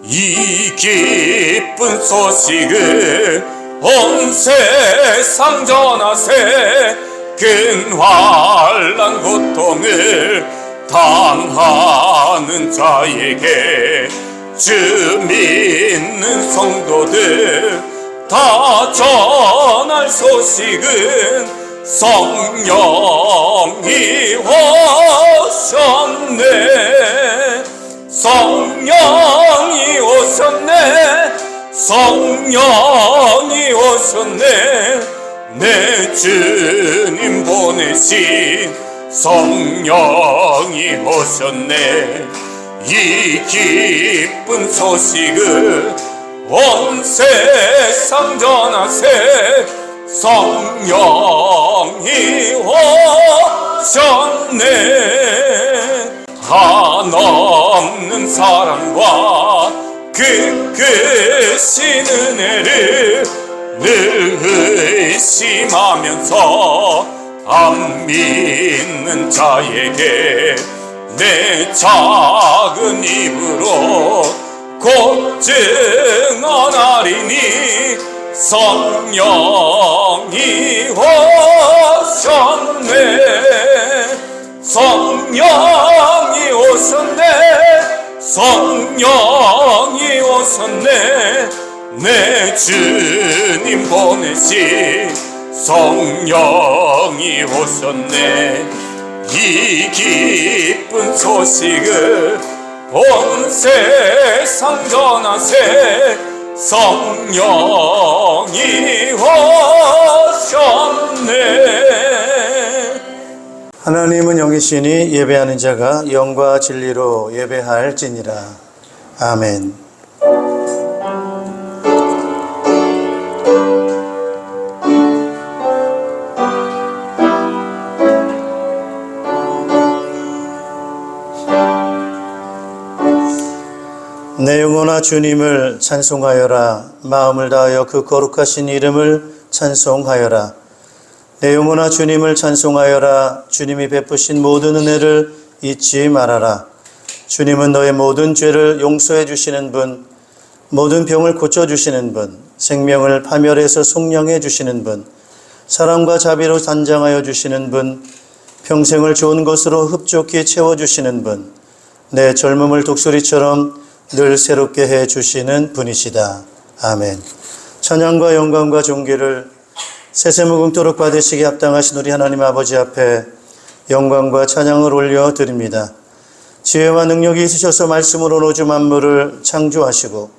이 기쁜 소식을 온 세상 전하세. 근환난 고통을 당하는 자에게 주 믿는 성도들 다 전할 소식은 성령이 오셨네. 성령이 오셨네. 성령이 오셨네. 내 주님 보내신 성령이 오셨네. 이 기쁜 소식을 온 세상 전하세. 성령이 오셨네. 한없는 사랑과 크신 은혜를 늘 의심하면서 안 믿는 자에게 내 작은 입으로 곧 증언하리니 성령이 오셨네. 성령이 오셨네. 성령이 오셨네. 내 주님 보내신 성령이 오셨네. 이 기쁜 소식을 온 세상 전하세. 성령이 오셨네. 하나님은 영이시니 예배하는 자가 영과 진리로 예배할지니라. 아멘. 내 영혼아 주님을 찬송하여라. 마음을 다하여 그 거룩하신 이름을 찬송하여라. 내 영혼아 주님을 찬송하여라. 주님이 베푸신 모든 은혜를 잊지 말아라. 주님은 너의 모든 죄를 용서해 주시는 분, 모든 병을 고쳐주시는 분, 생명을 파멸해서 속량해 주시는 분, 사랑과 자비로 단장하여 주시는 분, 평생을 좋은 것으로 흡족히 채워주시는 분, 내 젊음을 독수리처럼 늘 새롭게 해 주시는 분이시다. 아멘. 찬양과 영광과 존귀를 세세무궁토록 받으시기에 합당하신 우리 하나님 아버지 앞에 영광과 찬양을 올려드립니다. 지혜와 능력이 있으셔서 말씀으로 우주 만물을 창조하시고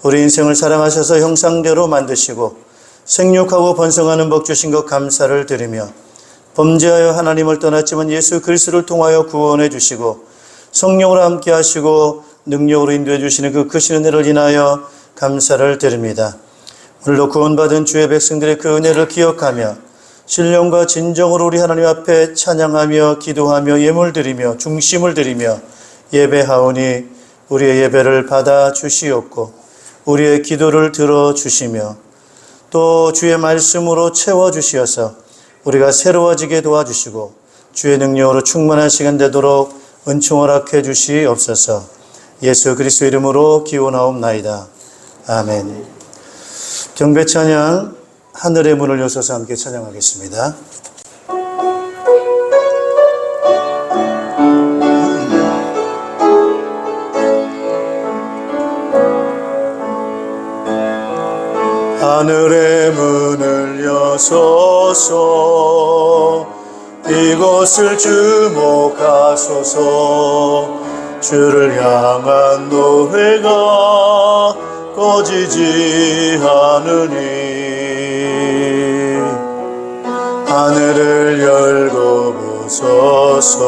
우리 인생을 사랑하셔서 형상대로 만드시고 생육하고 번성하는 복 주신 것 감사를 드리며 범죄하여 하나님을 떠났지만 예수 그리스도를 통하여 구원해 주시고 성령으로 함께 하시고 능력으로 인도해 주시는 그 크신 은혜를 인하여 감사를 드립니다. 오늘도 구원받은 주의 백성들의 그 은혜를 기억하며 신령과 진정으로 우리 하나님 앞에 찬양하며 기도하며 예물 드리며 중심을 드리며 예배하오니 우리의 예배를 받아 주시옵고 우리의 기도를 들어 주시며 또 주의 말씀으로 채워 주시어서 우리가 새로워지게 도와주시고 주의 능력으로 충만한 시간 되도록 은총 허락해 주시옵소서. 예수 그리스도 이름으로 기원하옵나이다. 아멘. 경배 찬양 하늘의 문을 여셔서 함께 찬양하겠습니다. 하늘의 문을 여소서 이곳을 주목하소서. 주를 향한 노래가 꺼지지 않으니 하늘을 열고 보소서.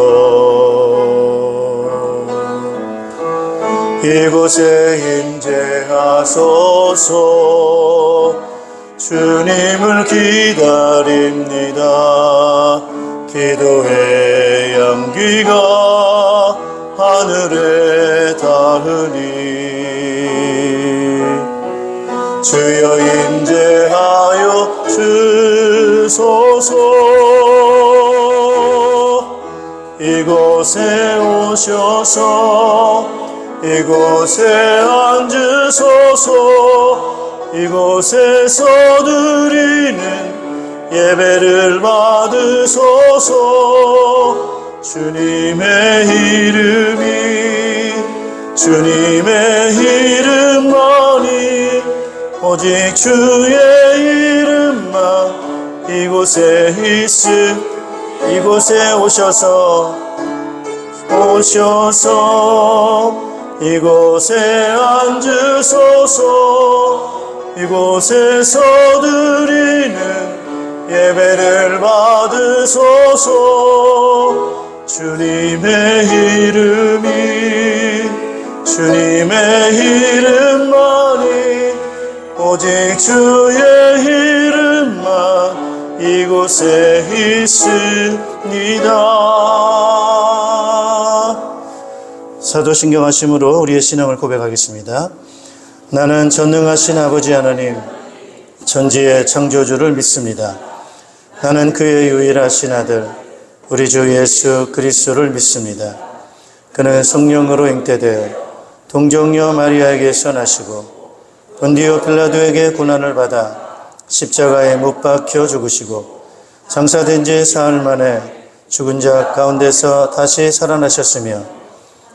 이곳에 임재하소서. 주님을 기다립니다. 기도의 향기가 하늘에 닿으니 주여 임재하여 주소서. 이곳에 오셔서 이곳에 앉으소서. 이곳에서 드리는 예배를 받으소서. 주님의 이름만이 오직 주의 이름만 이곳에 이곳에 오셔서 이곳에 앉으소서. 이곳에서 드리는 예배를 받으소서. 주님의 이름만이 오직 주의 이름만 이곳에 있습니다. 사도신경하심으로 우리의 신앙을 고백하겠습니다. 나는 전능하신 아버지 하나님, 천지의 창조주를 믿습니다. 나는 그의 유일하신 아들 우리 주 예수 그리스도를 믿습니다. 그는 성령으로 잉태되어 동정녀 마리아에게서 나시고 본디오 빌라도에게 고난을 받아 십자가에 못 박혀 죽으시고 장사된 지 사흘 만에 죽은 자 가운데서 다시 살아나셨으며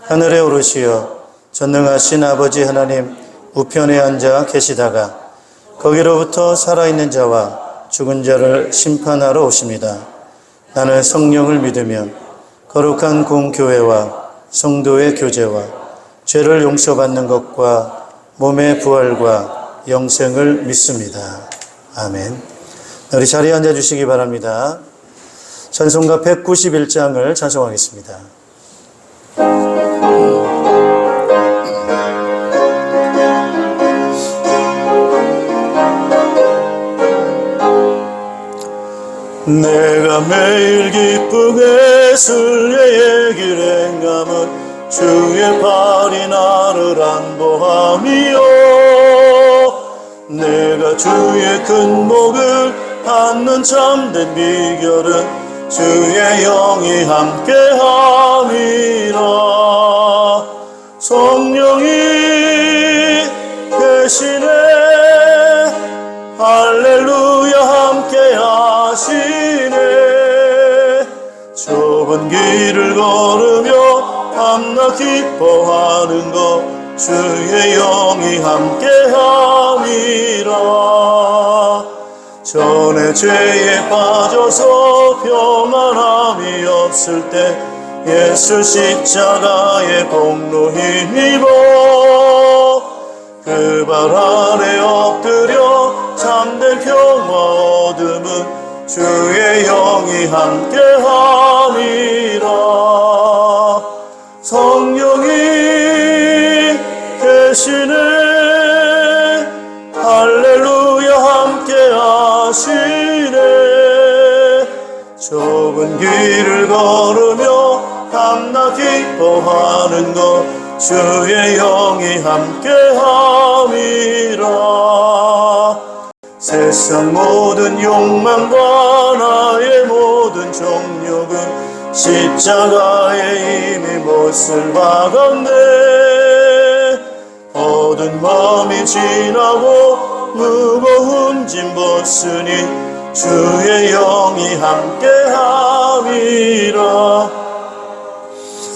하늘에 오르시어 전능하신 아버지 하나님 우편에 앉아 계시다가 거기로부터 살아있는 자와 죽은 자를 심판하러 오십니다. 나는 성령을 믿으며 거룩한 공교회와 성도의 교제와 죄를 용서받는 것과 몸의 부활과 영생을 믿습니다. 아멘. 우리 자리에 앉아주시기 바랍니다. 찬송가 191장을 찬송하겠습니다. 내가 매일 기쁘게 순례의 길 행함은 주의 팔이 나를 안보함이요. 내가 주의 큰 목을 받는 참된 비결은 주의 영이 함께함이라. 성령이 계시네 할렐루야 함께하시네. 좁은 길을 걸으며 밤낮 기뻐하는 것 주의 영이 함께함이라. 전에 죄에 빠져서 평안함이 없을 때 예수 십자가의 공로 힘입어 그 발 아래 엎드려 참된 평화 얻음은 주의 영이 함께함이라. 성령이 계시네 할렐루야 함께하시네. 좁은 길을 걸으며 밤낮 기뻐하는 것 주의 영이 함께함이라. 세상 모든 욕망과 나의 모든 정욕은 십자가에 이미 못을 박았네. 어두운 마음이 지나고 무거운 짐 벗으니 주의 영이 함께함이라.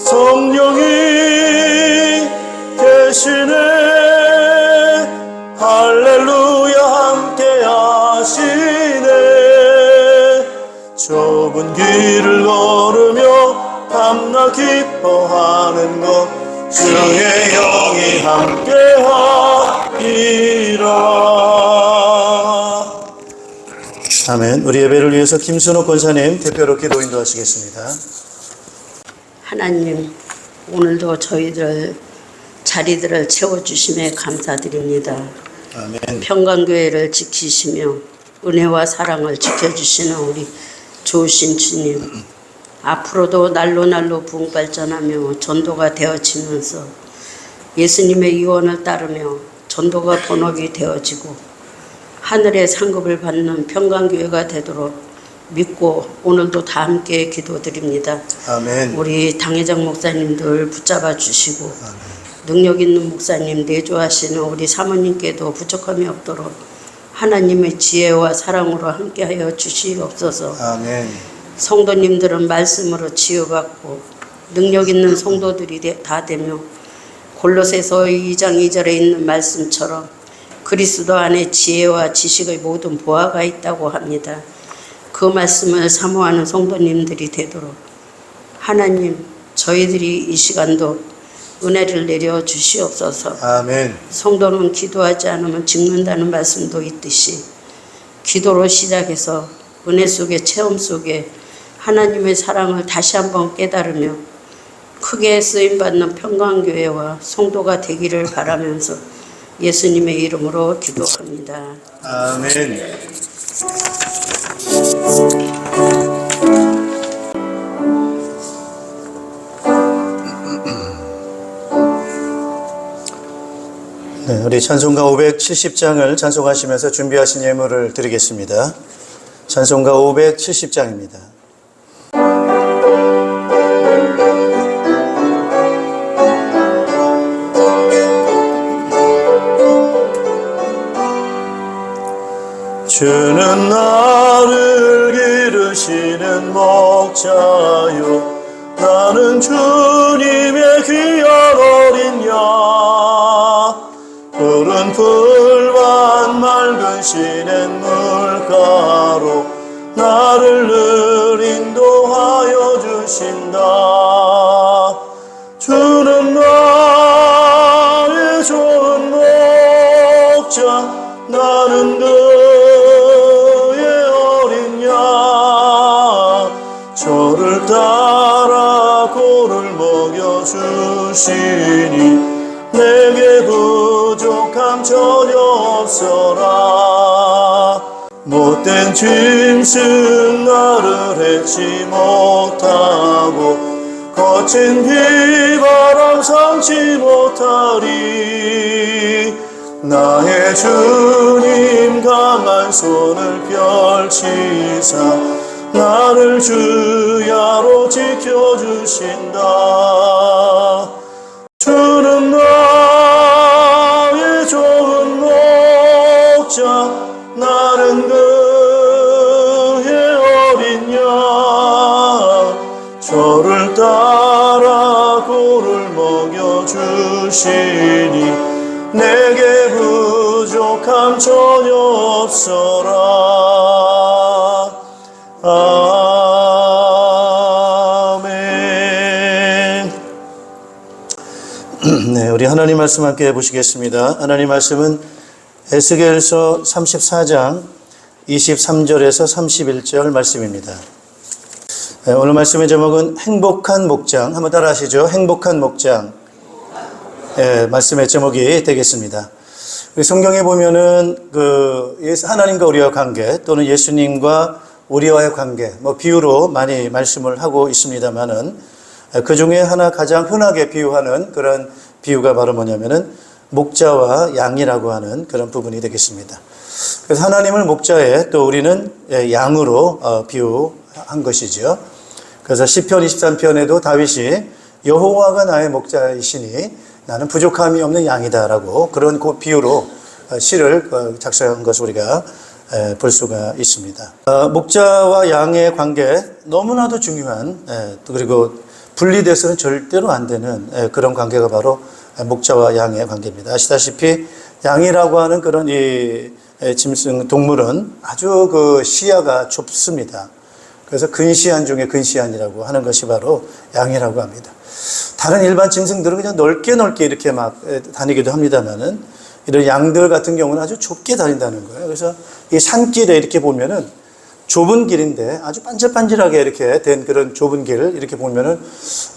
성령이 계시네 할렐루야 함께하시네. 좁은 길을 걸으며 밤낮 기뻐하는 것 주의 영이 함께하리라. 아멘. 우리 예배를 위해서 김순호 권사님 대표로 기도 인도하시겠습니다. 하나님, 오늘도 저희들 자리들을 채워주심에 감사드립니다. 아멘. 평강교회를 지키시며 은혜와 사랑을 지켜주시는 우리 좋으신 주님, 앞으로도 날로 부흥발전하며 전도가 되어지면서 예수님의 유언을 따르며 전도가 본업이 되어지고 하늘의 상급을 받는 평강교회가 되도록 믿고 오늘도 다 함께 기도드립니다. 아멘. 우리 당회장 목사님들 붙잡아 주시고 능력 있는 목사님 내조하시는 우리 사모님께도 부족함이 없도록 하나님의 지혜와 사랑으로 함께하여 주시옵소서. 아멘. 성도님들은 말씀으로 치유받고 능력 있는 성도들이 다 되며 골로새서 2장 2절에 있는 말씀처럼 그리스도 안에 지혜와 지식의 모든 보화가 있다고 합니다. 그 말씀을 사모하는 성도님들이 되도록 하나님 저희들이 이 시간도 은혜를 내려 주시옵소서. 아멘. 성도는 기도하지 않으면 죽는다는 말씀도 있듯이 기도로 시작해서 은혜 속에 체험 속에 하나님의 사랑을 다시 한번 깨달으며 크게 쓰임받는 평강교회와 성도가 되기를 바라면서 예수님의 이름으로 기도합니다. 아멘. 네, 우리 찬송가 570장을 찬송하시면서 준비하신 예물을 드리겠습니다. 찬송가 570장입니다. 주는 나를 기르시는 목자요 나는 주님의 귀한 어린 양 푸른 풀밭 맑은 시냇물가로 나를 늘 인도하여 주신다. 주는 나의 좋은 목자 나는 그의 어린 양 저를 따라 꼴을 먹여주시니 내게 부족함 전혀 없어라. 못된 짐승 나를 해치 못하고 거친 비바람 삼지 못하리. 나의 주님 강한 손을 펼치사 나를 주야로 지켜주신다. 주는 나의 좋은 목자 나는 그의 어린 양 저를 따라 꼴을 먹여주시니 내게 부족함 전혀 없어라. 아멘. 네, 우리 하나님 말씀 함께 보시겠습니다. 하나님 말씀은 에스겔서 34장 23절에서 31절 말씀입니다. 네, 오늘 말씀의 제목은 행복한 목장. 한번 따라 하시죠. 행복한 목장. 네, 말씀의 제목이 되겠습니다. 우리 성경에 보면은 하나님과 우리와 관계 또는 예수님과 우리와의 관계 비유로 많이 말씀을 하고 있습니다만은 그 중에 하나 가장 흔하게 비유하는 그런 비유가 바로 뭐냐면은 목자와 양이라고 하는 그런 부분이 되겠습니다. 그래서 하나님을 목자에 또 우리는 양으로 비유한 것이죠. 그래서 시편 23편에도 다윗이 여호와가 나의 목자이시니 나는 부족함이 없는 양이다라고 그런 그 비유로 시를 작성한 것을 우리가 볼 수가 있습니다. 목자와 양의 관계 너무나도 중요한 그리고 분리돼서는 절대로 안 되는 그런 관계가 바로 목자와 양의 관계입니다. 아시다시피 양이라고 하는 그런 이 짐승 동물은 아주 그 시야가 좁습니다. 그래서 근시안 중에 근시안이라고 하는 것이 바로 양이라고 합니다. 다른 일반 짐승들은 그냥 넓게 이렇게 막 다니기도 합니다만은 이런 양들 같은 경우는 아주 좁게 다닌다는 거예요. 그래서 이 산길에 이렇게 보면은 좁은 길인데 아주 반질반질하게 이렇게 된 그런 좁은 길을 이렇게 보면은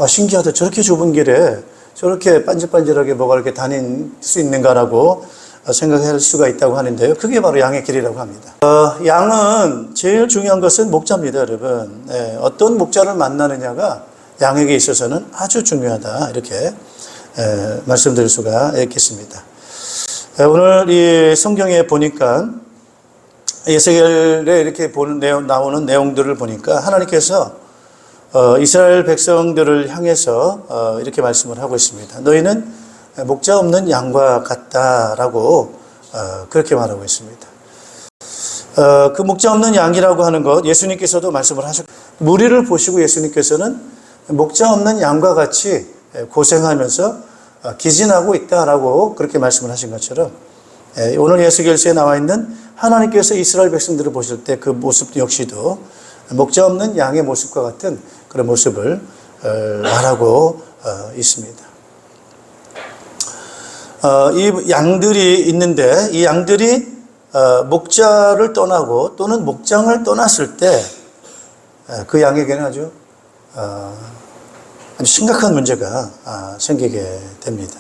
신기하다. 저렇게 좁은 길에 저렇게 반질반질하게 뭐가 이렇게 다닐 수 있는가라고 생각할 수가 있다고 하는데요. 그게 바로 양의 길이라고 합니다. 양은 제일 중요한 것은 목자입니다, 여러분. 어떤 목자를 만나느냐가 양에게 있어서는 아주 중요하다. 이렇게 말씀드릴 수가 있겠습니다. 오늘 이 성경에 보니까 에스겔에 이렇게 나오는 내용들을 보니까 하나님께서 이스라엘 백성들을 향해서 이렇게 말씀을 하고 있습니다. 너희는 목자 없는 양과 같다라고 그렇게 말하고 있습니다. 그 목자 없는 양이라고 하는 것 예수님께서도 말씀을 하셨고 무리를 보시고 예수님께서는 목자 없는 양과 같이 고생하면서 기진하고 있다라고 그렇게 말씀을 하신 것처럼 오늘 예수결서에 나와 있는 하나님께서 이스라엘 백성들을 보실 때 그 모습 역시도 목자 없는 양의 모습과 같은 그런 모습을 말하고 있습니다. 이 양들이 있는데 이 양들이 목자를 떠나고 또는 목장을 떠났을 때 그 양에게는 아주 심각한 문제가 생기게 됩니다.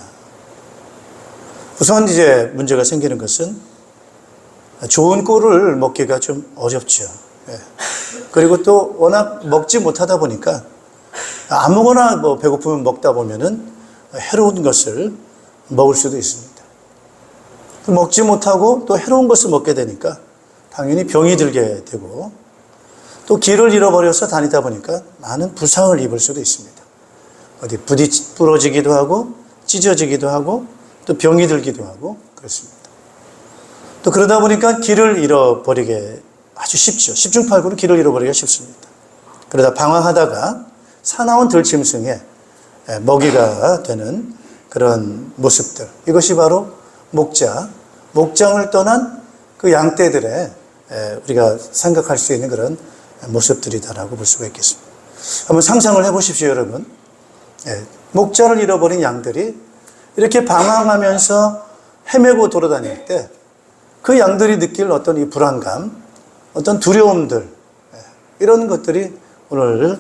우선 이제 문제가 생기는 것은 좋은 꿀을 먹기가 좀 어렵죠. 그리고 또 워낙 먹지 못하다 보니까 아무거나 뭐 배고프면 먹다 보면은 해로운 것을 먹을 수도 있습니다. 먹지 못하고 또 해로운 것을 먹게 되니까 당연히 병이 들게 되고 또 길을 잃어버려서 다니다 보니까 많은 부상을 입을 수도 있습니다. 어디 부러지기도 하고 찢어지기도 하고 또 병이 들기도 하고 그렇습니다. 또 그러다 보니까 길을 잃어버리게 아주 쉽죠. 10중 8구로 길을 잃어버리기가 쉽습니다. 그러다 방황하다가 사나운 들짐승에 먹이가 되는 그런 모습들. 이것이 바로 목장을 떠난 그 양떼들의 우리가 생각할 수 있는 그런 모습들이다라고 볼 수가 있겠습니다. 한번 상상을 해보십시오, 여러분. 목자를 잃어버린 양들이 이렇게 방황하면서 헤매고 돌아다닐 때 그 양들이 느낄 어떤 이 불안감, 어떤 두려움들, 이런 것들이 오늘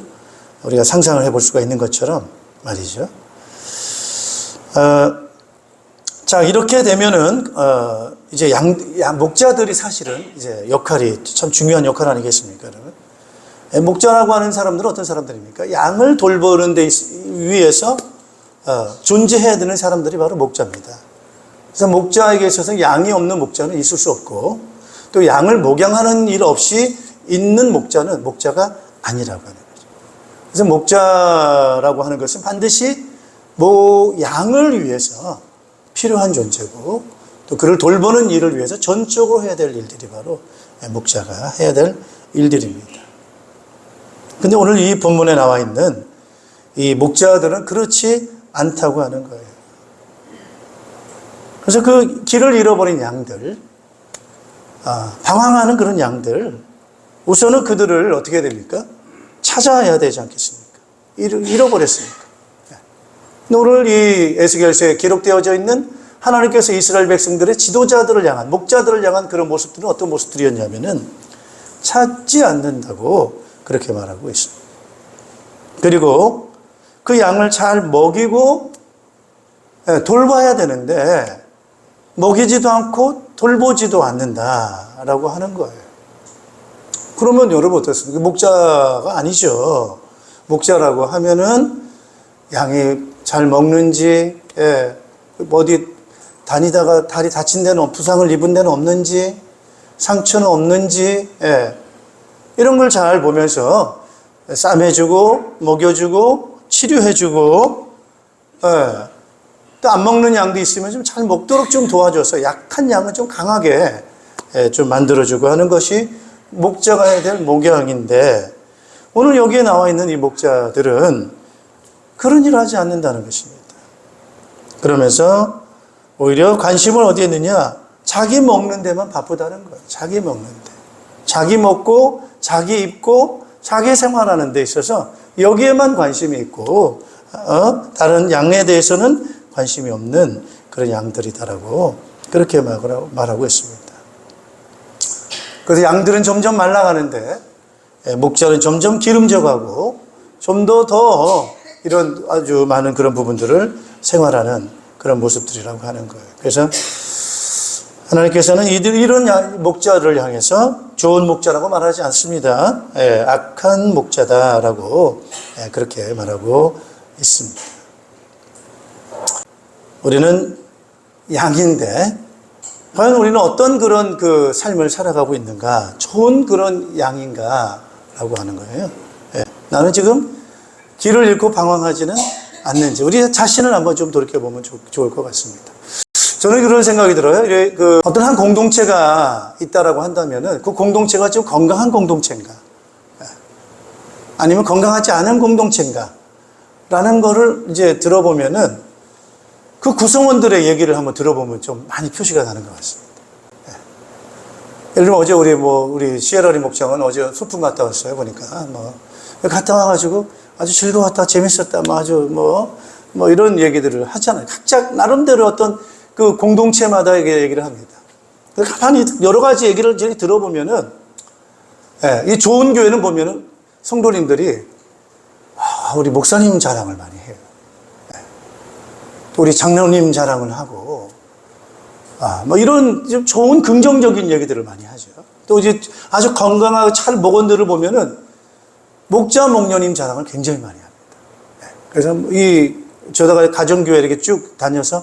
우리가 상상을 해볼 수가 있는 것처럼 말이죠. 자, 이렇게 되면은, 이제 목자들이 사실은 이제 역할이 참 중요한 역할 아니겠습니까, 여러분? 목자라고 하는 사람들은 어떤 사람들입니까? 양을 돌보는 데 위해서, 존재해야 되는 사람들이 바로 목자입니다. 그래서 목자에게 있어서 양이 없는 목자는 있을 수 없고, 또 양을 목양하는 일 없이 있는 목자는 목자가 아니라고 하는 거죠. 그래서 목자라고 하는 것은 반드시 양을 위해서 필요한 존재고 또 그를 돌보는 일을 위해서 전적으로 해야 될 일들이 바로 목자가 해야 될 일들입니다. 근데 오늘 이 본문에 나와 있는 이 목자들은 그렇지 않다고 하는 거예요. 그래서 그 길을 잃어버린 양들, 방황하는 그런 양들, 우선은 그들을 어떻게 해야 됩니까? 찾아야 되지 않겠습니까? 잃어버렸으니까. 오늘 이 에스겔서에 기록되어져 있는 하나님께서 이스라엘 백성들의 지도자들을 향한, 목자들을 향한 그런 모습들은 어떤 모습들이었냐면은 찾지 않는다고 그렇게 말하고 있습니다. 그리고 그 양을 잘 먹이고 돌봐야 되는데 먹이지도 않고 돌보지도 않는다라고 하는 거예요. 그러면 여러분 어떻습니까? 목자가 아니죠. 목자라고 하면은 양이 잘 먹는지, 어디 다니다가 다리 다친 데는, 부상을 입은 데는 없는지, 상처는 없는지, 이런 걸 잘 보면서 쌈해주고, 먹여주고, 치료해주고, 또 안 먹는 양도 있으면 좀 잘 먹도록 좀 도와줘서 약한 양은 좀 강하게 좀 만들어주고 하는 것이 목자가 해야 될 목양인데, 오늘 여기에 나와 있는 이 목자들은 그런 일을 하지 않는다는 것입니다. 그러면서 오히려 관심을 어디에 있느냐? 자기 먹는 데만 바쁘다는 거예요. 자기 먹는 데. 자기 먹고, 자기 입고, 자기 생활하는 데 있어서 여기에만 관심이 있고, 다른 양에 대해서는 관심이 없는 그런 양들이다라고 그렇게 말하고 있습니다. 그래서 양들은 점점 말라가는데, 목자는 점점 기름져가고, 좀 더 이런 아주 많은 그런 부분들을 생활하는 그런 모습들이라고 하는 거예요. 그래서 하나님께서는 이런 목자를 향해서 좋은 목자라고 말하지 않습니다. 악한 목자다라고 그렇게 말하고 있습니다. 우리는 양인데 과연 우리는 어떤 그런 그 삶을 살아가고 있는가? 좋은 그런 양인가라고 하는 거예요. 나는 지금 길을 잃고 방황하지는 않는지 우리 자신을 한번 좀 돌이켜보면 좋을 것 같습니다. 저는 그런 생각이 들어요. 어떤 한 공동체가 있다라고 한다면은 그 공동체가 좀 건강한 공동체인가? 아니면 건강하지 않은 공동체인가? 라는 거를 이제 들어보면은 그 구성원들의 얘기를 한번 들어보면 좀 많이 표시가 나는 것 같습니다. 예를 들면 어제 우리 시에라리 목장은 어제 소풍 갔다 왔어요. 보니까 갔다 와가지고 아주 즐거웠다, 재밌었다, 이런 얘기들을 하잖아요. 각자 나름대로 어떤 그 공동체마다 얘기를 합니다. 가만히 여러 가지 얘기를 들어보면은, 이 좋은 교회는 보면은 성도님들이, 우리 목사님 자랑을 많이 해요. 우리 장로님 자랑을 하고, 이런 좀 좋은 긍정적인 얘기들을 많이 하죠. 또 이제 아주 건강하고 잘 목원들을 보면은 목자, 목녀님 자랑을 굉장히 많이 합니다. 그래서 저다가 가정교회 이렇게 쭉 다녀서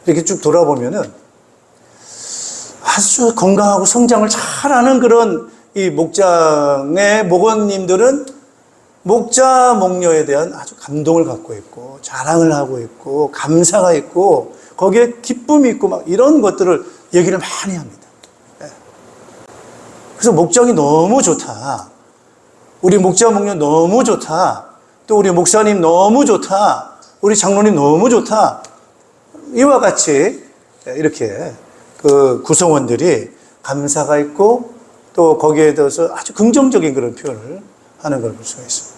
이렇게 쭉 돌아보면은 아주 건강하고 성장을 잘하는 그런 이 목장의 목원님들은 목자, 목녀에 대한 아주 감동을 갖고 있고 자랑을 하고 있고 감사가 있고 거기에 기쁨이 있고 이런 것들을 얘기를 많이 합니다. 그래서 목장이 너무 좋다. 우리 목자, 목녀 너무 좋다. 또 우리 목사님 너무 좋다. 우리 장로님 너무 좋다. 이와 같이 이렇게 그 구성원들이 감사가 있고 또 거기에 대해서 아주 긍정적인 그런 표현을 하는 걸 볼 수가 있습니다.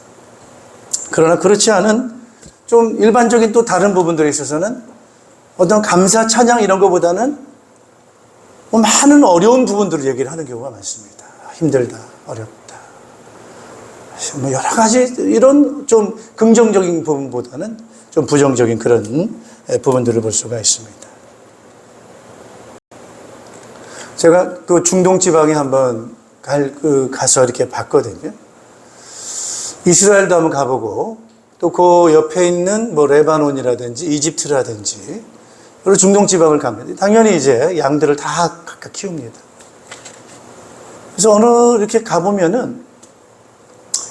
그러나 그렇지 않은 좀 일반적인 또 다른 부분들에 있어서는 어떤 감사, 찬양 이런 것보다는 많은 어려운 부분들을 얘기를 하는 경우가 많습니다. 힘들다, 어렵다. 여러 가지 이런 좀 긍정적인 부분보다는 좀 부정적인 그런 부분들을 볼 수가 있습니다. 제가 그 중동 지방에 한번 가서 이렇게 봤거든요. 이스라엘도 한번 가보고 또 그 옆에 있는 레바논이라든지 이집트라든지 그리고 중동 지방을 가면 당연히 이제 양들을 다 각각 키웁니다. 그래서 어느 이렇게 가보면은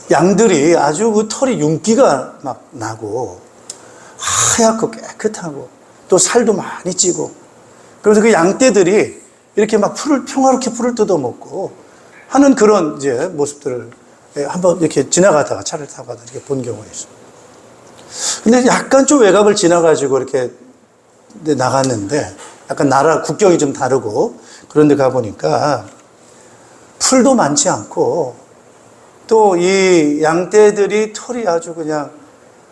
양들이 아주 그 털이 윤기가 막 나고 하얗고 깨끗하고 또 살도 많이 찌고 그래서 그 양떼들이 이렇게 막 평화롭게 풀을 뜯어먹고 하는 그런 이제 모습들을 한번 이렇게 지나가다가 차를 타고 가다가 이렇게 본 경우가 있습니다. 근데 약간 좀 외곽을 지나가지고 이렇게 나갔는데 약간 나라 국경이 좀 다르고 그런 데 가보니까 풀도 많지 않고 또 이 양떼들이 털이 아주 그냥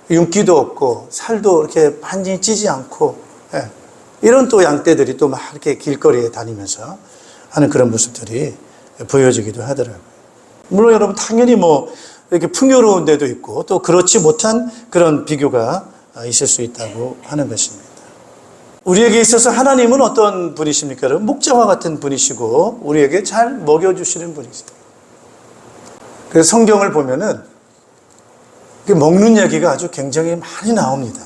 윤기도 없고 살도 이렇게 완전히 찌지 않고 이런 또 양떼들이 또 막 이렇게 길거리에 다니면서 하는 그런 모습들이 보여지기도 하더라고요. 물론 여러분 당연히 이렇게 풍요로운 데도 있고 또 그렇지 못한 그런 비교가 있을 수 있다고 하는 것입니다. 우리에게 있어서 하나님은 어떤 분이십니까? 여러분 목자와 같은 분이시고 우리에게 잘 먹여주시는 분이세요. 그래서 성경을 보면은 먹는 얘기가 아주 굉장히 많이 나옵니다.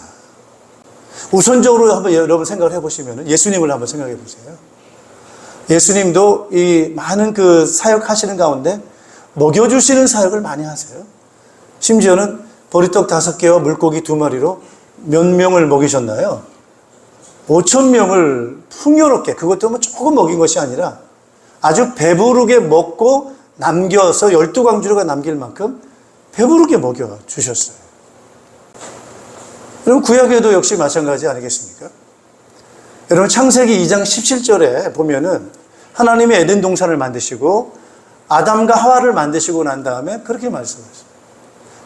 우선적으로 한번 여러분 생각을 해보시면은 예수님을 한번 생각해 보세요. 예수님도 이 많은 그 사역 하시는 가운데 먹여주시는 사역을 많이 하세요. 심지어는 보리떡 5개와 물고기 2마리로 몇 명을 먹이셨나요? 5,000명을 풍요롭게, 그것도 조금 먹인 것이 아니라 아주 배부르게 먹고 남겨서 12광주로가 남길 만큼 배부르게 먹여주셨어요. 여러분 구약에도 역시 마찬가지 아니겠습니까? 여러분 창세기 2장 17절에 보면은 하나님이 에덴 동산을 만드시고 아담과 하와를 만드시고 난 다음에 그렇게 말씀하세요.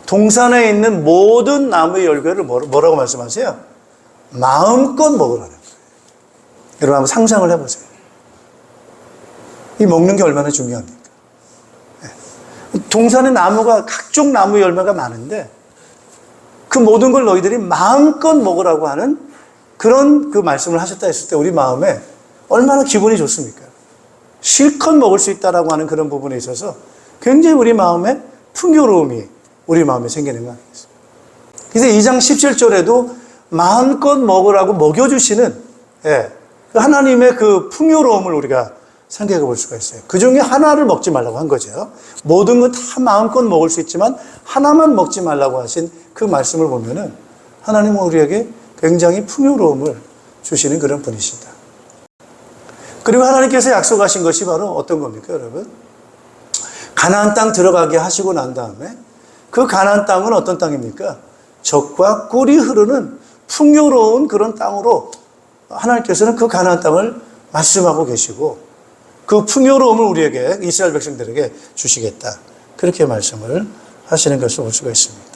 동산에 있는 모든 나무의 열매를 뭐라고 말씀하세요? 마음껏 먹으라는 거예요. 여러분 한번 상상을 해보세요. 이 먹는 게 얼마나 중요합니까? 동산의 나무가 각종 나무 열매가 많은데 그 모든 걸 너희들이 마음껏 먹으라고 하는 그런 그 말씀을 하셨다 했을 때 우리 마음에 얼마나 기분이 좋습니까? 실컷 먹을 수 있다라고 하는 그런 부분에 있어서 굉장히 우리 마음에 풍요로움이 우리 마음에 생기는 거 아니겠습니까? 그래서 2장 17절에도 마음껏 먹으라고 먹여주시는 하나님의 그 풍요로움을 우리가 생각해 볼 수가 있어요. 그 중에 하나를 먹지 말라고 한 거죠. 모든 건 다 마음껏 먹을 수 있지만 하나만 먹지 말라고 하신 그 말씀을 보면은 하나님은 우리에게 굉장히 풍요로움을 주시는 그런 분이시다. 그리고 하나님께서 약속하신 것이 바로 어떤 겁니까, 여러분? 가나안 땅 들어가게 하시고 난 다음에 그 가나안 땅은 어떤 땅입니까? 젖과 꿀이 흐르는 풍요로운 그런 땅으로 하나님께서는 그 가나안 땅을 말씀하고 계시고 그 풍요로움을 우리에게, 이스라엘 백성들에게 주시겠다. 그렇게 말씀을 하시는 것을 볼 수가 있습니다.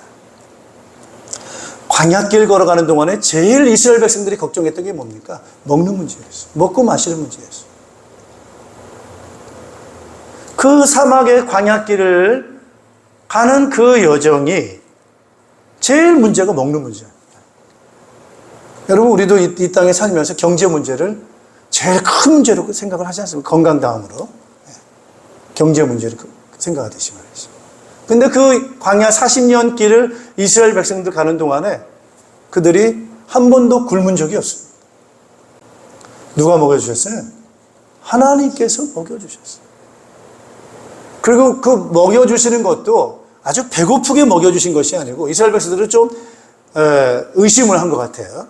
광야길 걸어가는 동안에 제일 이스라엘 백성들이 걱정했던 게 뭡니까? 먹는 문제였어요. 먹고 마시는 문제였어요. 그 사막의 광야길을 가는 그 여정이 제일 문제가 먹는 문제입니다. 여러분, 우리도 이 땅에 살면서 경제 문제를 제일 큰 문제로 생각을 하지 않습니까? 건강 다음으로. 경제 문제를 생각하듯이 말이죠. 근데 그 광야 40년 길을 이스라엘 백성들 가는 동안에 그들이 한 번도 굶은 적이 없습니다. 누가 먹여주셨어요? 하나님께서 먹여주셨어요. 그리고 그 먹여주시는 것도 아주 배고프게 먹여주신 것이 아니고 이스라엘 백성들은 좀 의심을 한 것 같아요.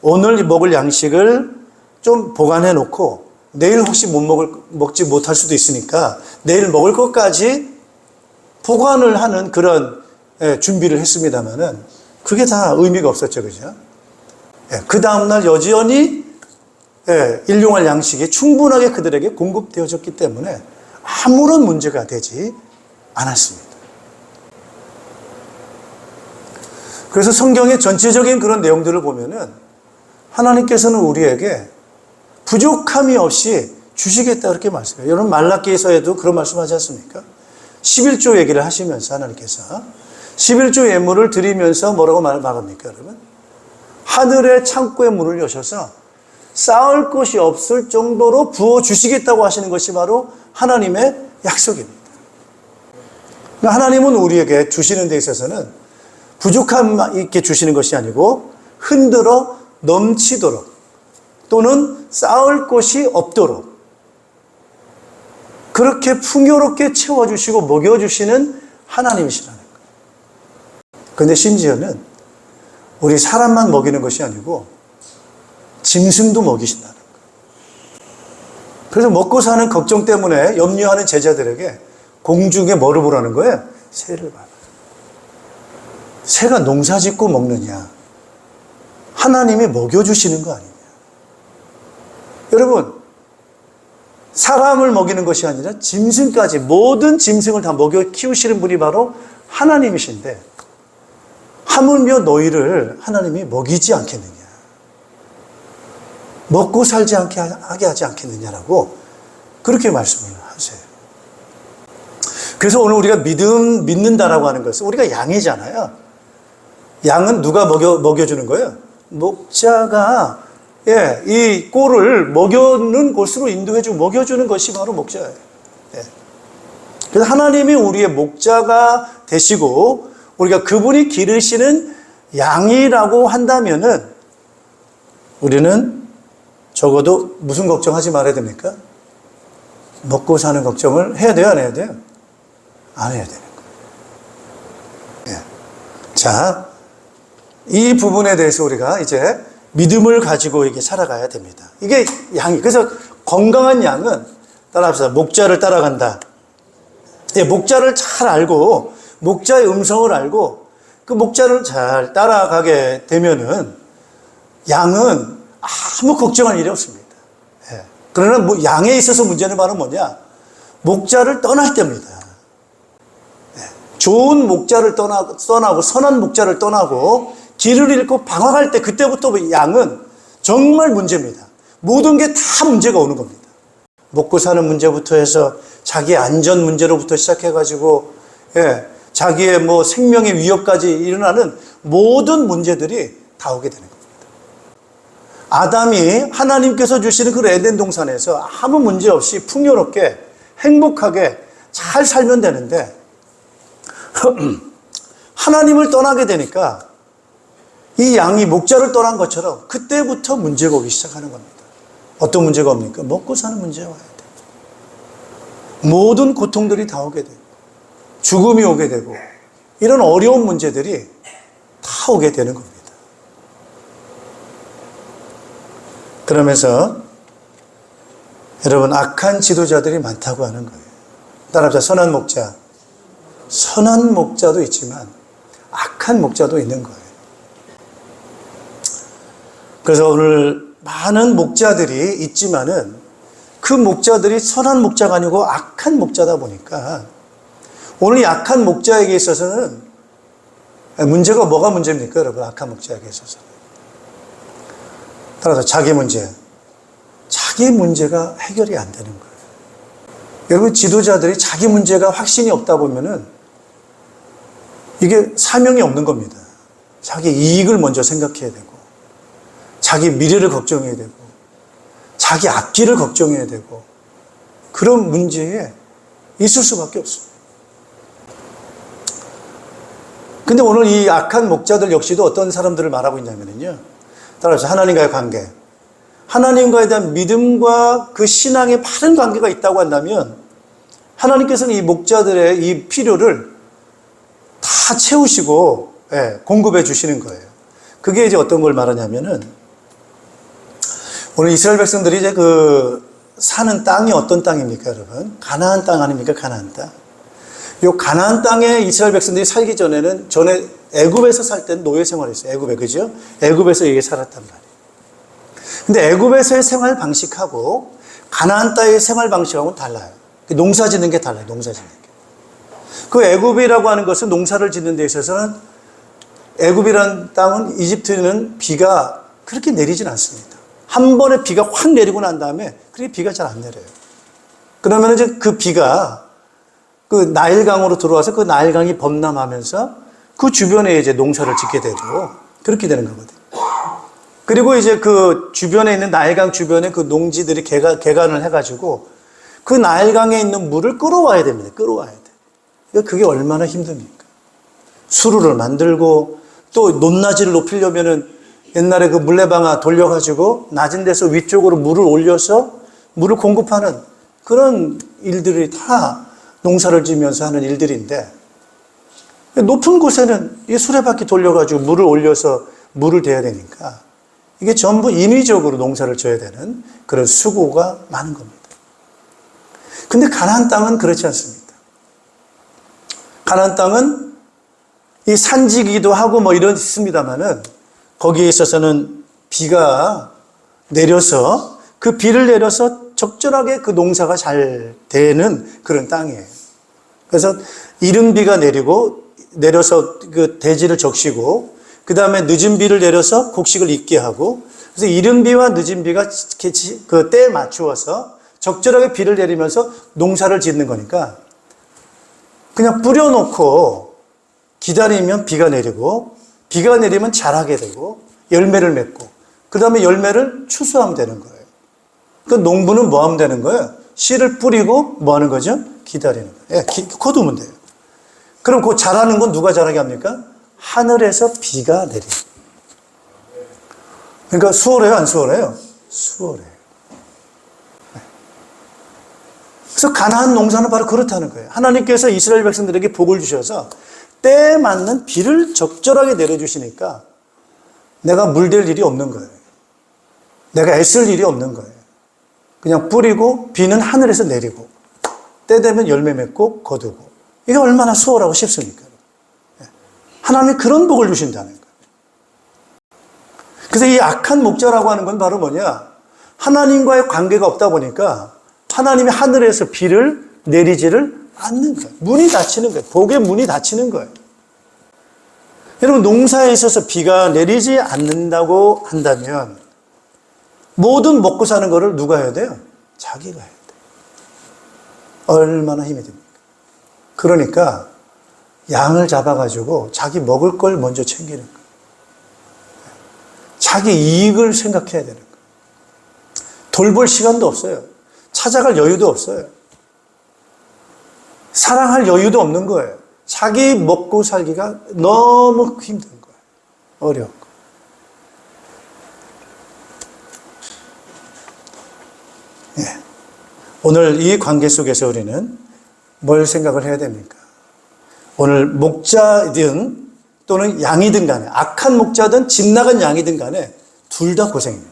오늘 먹을 양식을 좀 보관해 놓고 내일 혹시 먹지 못할 수도 있으니까 내일 먹을 것까지 보관을 하는 그런 준비를 했습니다만은 그게 다 의미가 없었죠, 그죠? 그 다음날 여전히 일용할 양식이 충분하게 그들에게 공급되어졌기 때문에 아무런 문제가 되지 않았습니다. 그래서 성경의 전체적인 그런 내용들을 보면은 하나님께서는 우리에게 부족함이 없이 주시겠다 그렇게 말씀해요. 여러분 말라기서에도 그런 말씀하지 않습니까? 11조 얘기를 하시면서 하나님께서 11조 예물을 드리면서 뭐라고 말합니까, 여러분? 하늘의 창고의 문을 여셔서 쌓을 것이 없을 정도로 부어주시겠다고 하시는 것이 바로 하나님의 약속입니다. 하나님은 우리에게 주시는 데 있어서는 부족함 있게 주시는 것이 아니고 흔들어 넘치도록 또는 쌓을 것이 없도록 그렇게 풍요롭게 채워주시고 먹여주시는 하나님이시라는 거예요. 그런데 심지어는 우리 사람만 먹이는 것이 아니고 짐승도 먹이신다는 거예요. 그래서 먹고 사는 걱정 때문에 염려하는 제자들에게 공중에 뭐를 보라는 거예요? 새를 봐라. 새가 농사 짓고 먹느냐? 하나님이 먹여주시는 거 아니냐? 여러분, 사람을 먹이는 것이 아니라 짐승까지 모든 짐승을 다 먹여 키우시는 분이 바로 하나님이신데 하물며 너희를 하나님이 먹이지 않겠느냐? 먹고 살지 않게 하게 하지 않겠느냐라고 그렇게 말씀을 하세요. 그래서 오늘 우리가 믿는다라고 하는 것은 우리가 양이잖아요. 양은 누가 먹여주는 거예요? 목자가 이 꼴을 먹여는 곳으로 인도해주고 먹여주는 것이 바로 목자예요. 그래서 하나님이 우리의 목자가 되시고 우리가 그분이 기르시는 양이라고 한다면은 우리는 적어도 무슨 걱정하지 말아야 됩니까? 먹고 사는 걱정을 해야 돼요, 안 해야 돼요? 안 해야 되는 거예요. 자, 이 부분에 대해서 우리가 이제 믿음을 가지고 이게 살아가야 됩니다. 이게 양이, 그래서 건강한 양은 따라합시다. 목자를 따라간다. 목자를 잘 알고, 목자의 음성을 알고, 그 목자를 잘 따라가게 되면은 양은 아무 걱정할 일이 없습니다. 그러나 양에 있어서 문제는 바로 뭐냐? 목자를 떠날 때입니다. 좋은 목자를 떠나고, 선한 목자를 떠나고, 길을 잃고 방황할 때 그때부터 양은 정말 문제입니다. 모든 게 다 문제가 오는 겁니다. 먹고 사는 문제부터 해서 자기의 안전 문제로부터 시작해가지고 자기의 생명의 위협까지 일어나는 모든 문제들이 다 오게 되는 겁니다. 아담이 하나님께서 주시는 그 에덴 동산에서 아무 문제 없이 풍요롭게 행복하게 잘 살면 되는데 하나님을 떠나게 되니까 이 양이 목자를 떠난 것처럼 그때부터 문제가 오기 시작하는 겁니다. 어떤 문제가 옵니까? 먹고 사는 문제가 와야 돼요. 모든 고통들이 다 오게 되고 죽음이 오게 되고 이런 어려운 문제들이 다 오게 되는 겁니다. 그러면서 여러분 악한 지도자들이 많다고 하는 거예요. 따라합시다. 선한 목자. 선한 목자도 있지만 악한 목자도 있는 거예요. 그래서 오늘 많은 목자들이 있지만은 그 목자들이 선한 목자가 아니고 악한 목자다 보니까 오늘 이 악한 목자에게 있어서는 문제가 뭐가 문제입니까, 여러분? 악한 목자에게 있어서는. 따라서 자기 문제가 해결이 안 되는 거예요. 여러분, 지도자들이 자기 문제가 확신이 없다 보면은 이게 사명이 없는 겁니다. 자기 이익을 먼저 생각해야 되고, 자기 미래를 걱정해야 되고, 자기 앞길을 걱정해야 되고, 그런 문제에 있을 수밖에 없습니다. 근데 오늘 이 악한 목자들 역시도 어떤 사람들을 말하고 있냐면요. 따라서 하나님과의 관계. 하나님과에 대한 믿음과 그 신앙의 바른 관계가 있다고 한다면 하나님께서는 이 목자들의 이 필요를 다 채우시고 공급해 주시는 거예요. 그게 이제 어떤 걸 말하냐면은 오늘 이스라엘 백성들이 이제 그 사는 땅이 어떤 땅입니까, 여러분? 가나안 땅 아닙니까? 가나안 땅. 요 가나안 땅에 이스라엘 백성들이 살기 전에 애굽에서 살 때는 노예 생활했어요. 애굽에, 그죠? 애굽에서 이게 살았단 말이에요. 근데 애굽에서의 생활 방식하고 가나안 땅의 생활 방식하고는 달라요. 농사 짓는 게 달라요. 농사 짓는 게. 그 애굽이라고 하는 것은 농사를 짓는 데 있어서는 애굽이라는 땅은 이집트는 비가 그렇게 내리진 않습니다. 한 번에 비가 확 내리고 난 다음에 그렇게 비가 잘 안 내려요. 그러면 이제 그 비가 그 나일강으로 들어와서 그 나일강이 범람하면서 그 주변에 이제 농사를 짓게 되고 그렇게 되는 거거든요. 그리고 이제 그 주변에 있는 나일강 주변에 그 농지들이 개간을 해가지고 그 나일강에 있는 물을 끌어와야 됩니다. 끌어와야 돼. 그게 얼마나 힘듭니까? 수루를 만들고 또 높낮이를 높이려면은 옛날에 그 물레방아 돌려가지고 낮은 데서 위쪽으로 물을 올려서 물을 공급하는 그런 일들이 다 농사를 지면서 하는 일들인데 높은 곳에는 이 수레바퀴 돌려가지고 물을 올려서 물을 대야 되니까 이게 전부 인위적으로 농사를 져야 되는 그런 수고가 많은 겁니다. 근데 가나안 땅은 그렇지 않습니다. 가나안 땅은 이 산지기도 하고 뭐 이런 있습니다만은 거기에 있어서는 비가 내려서 그 비를 내려서 적절하게 그 농사가 잘 되는 그런 땅이에요. 그래서 이른 비가 내려서 그 대지를 적시고 그 다음에 늦은 비를 내려서 곡식을 익게 하고 그래서 이른 비와 늦은 비가 그 때에 맞추어서 적절하게 비를 내리면서 농사를 짓는 거니까 그냥 뿌려놓고 기다리면 비가 내리고 비가 내리면 자라게 되고 열매를 맺고 그 다음에 열매를 추수하면 되는 거예요. 그 농부는 뭐 하면 되는 거예요? 씨를 뿌리고 뭐 하는 거죠? 기다리는 거예요. 거두면 돼요. 그럼 그 자라는 건 누가 자라게 합니까? 하늘에서 비가 내립니다. 그러니까 수월해요, 안 수월해요? 수월해요. 그래서 가나안 농사는 바로 그렇다는 거예요. 하나님께서 이스라엘 백성들에게 복을 주셔서 때에 맞는 비를 적절하게 내려주시니까 내가 물댈 일이 없는 거예요. 내가 애쓸 일이 없는 거예요. 그냥 뿌리고 비는 하늘에서 내리고 때 되면 열매 맺고 거두고 이게 얼마나 수월하고 쉽습니까? 하나님이 그런 복을 주신다는 거예요. 그래서 이 악한 목자라고 하는 건 바로 뭐냐? 하나님과의 관계가 없다 보니까 하나님이 하늘에서 비를 내리지를 않는 거예요. 문이 닫히는 거예요. 복의 문이 닫히는 거예요. 여러분, 농사에 있어서 비가 내리지 않는다고 한다면 모든 먹고 사는 거를 누가 해야 돼요? 자기가 해야 돼요. 얼마나 힘이 듭니까? 그러니까 양을 잡아가지고 자기 먹을 걸 먼저 챙기는 거예요. 자기 이익을 생각해야 되는 거예요. 돌볼 시간도 없어요. 찾아갈 여유도 없어요. 사랑할 여유도 없는 거예요. 자기 먹고 살기가 너무 힘든 거예요. 어려운 거예요. 예. 오늘 이 관계 속에서 우리는 뭘 생각을 해야 됩니까? 오늘 목자든 또는 양이든 간에 악한 목자든 집 나간 양이든 간에 둘 다 고생입니다.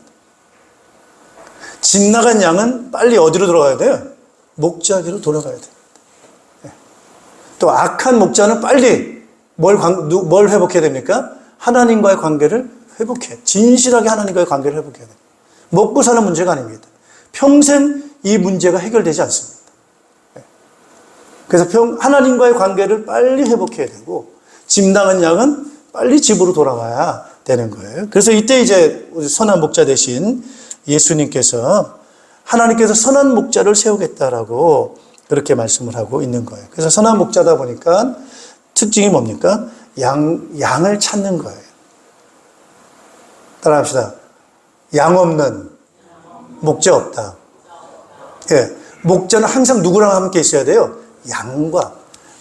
집 나간 양은 빨리 어디로 돌아가야 돼요? 목자기로 돌아가야 돼요. 또 악한 목자는 빨리 뭘 회복해야 됩니까? 하나님과의 관계를 회복해. 진실하게 하나님과의 관계를 회복해야 돼요. 먹고 사는 문제가 아닙니다. 평생 이 문제가 해결되지 않습니다. 그래서 하나님과의 관계를 빨리 회복해야 되고, 집 나간 양은 빨리 집으로 돌아와야 되는 거예요. 그래서 이때 이제 선한 목자 대신 예수님께서 하나님께서 선한 목자를 세우겠다라고 그렇게 말씀을 하고 있는 거예요. 그래서 선한 목자다 보니까 특징이 뭡니까? 양을 찾는 거예요. 따라합시다. 양 없는 목자 없다. 예. 목자는 항상 누구랑 함께 있어야 돼요? 양과.